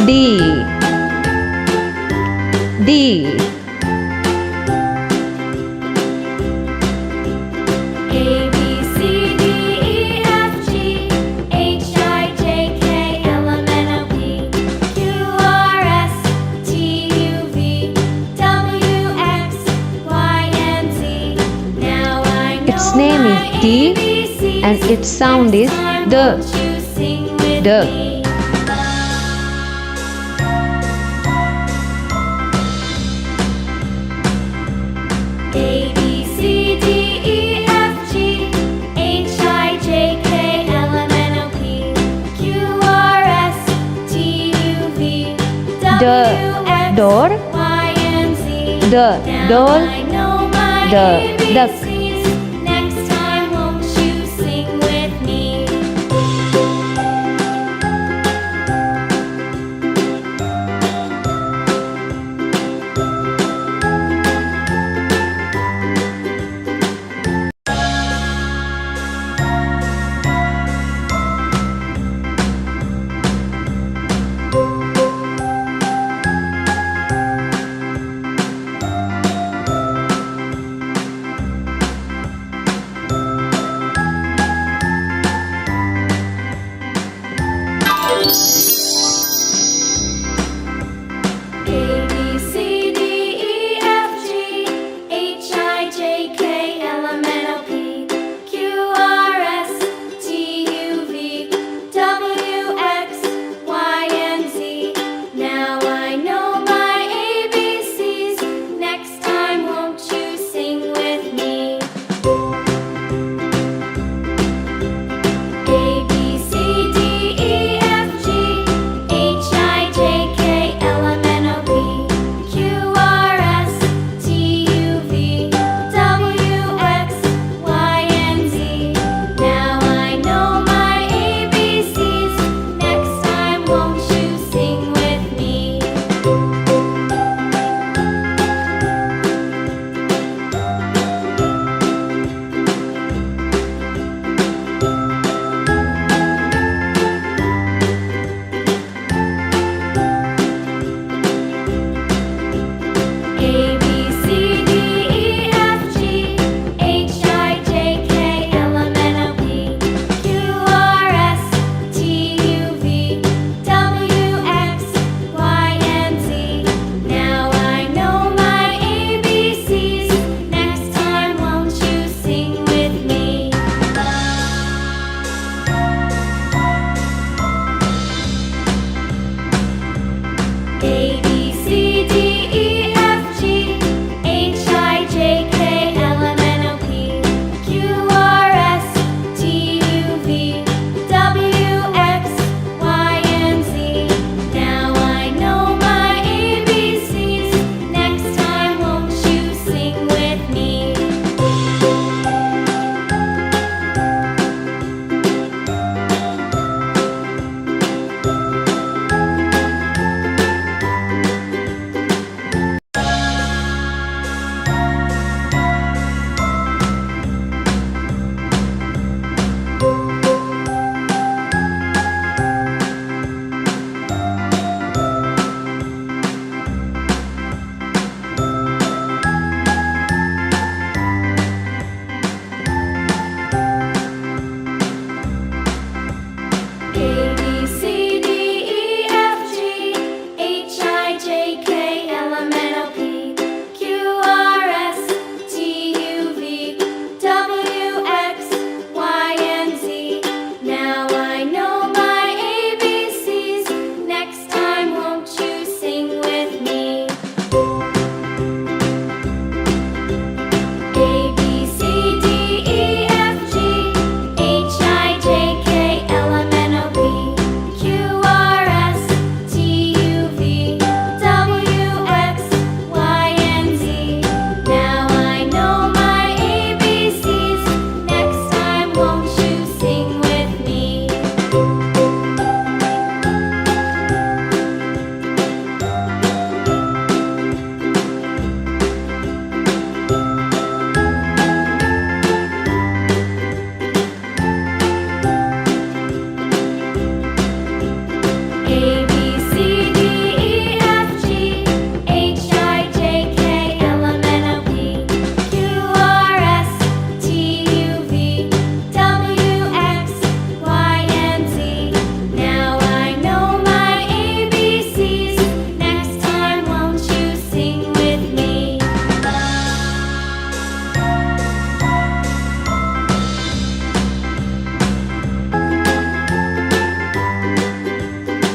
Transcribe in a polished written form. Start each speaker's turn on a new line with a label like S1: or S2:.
S1: D D
S2: A B C D E F G H I J K L M N O P Q R S T U V W X Y and Z. Now I know
S1: Its name is D
S2: ABCs.
S1: and its sound is D.
S2: Won't you sing with
S1: D.
S2: me? A B C D E F G H I J K L M N O P Q R S T U V W X
S1: door
S2: Y and Z.
S1: D
S2: Now
S1: door
S2: I know my
S1: D duck
S2: ABCs.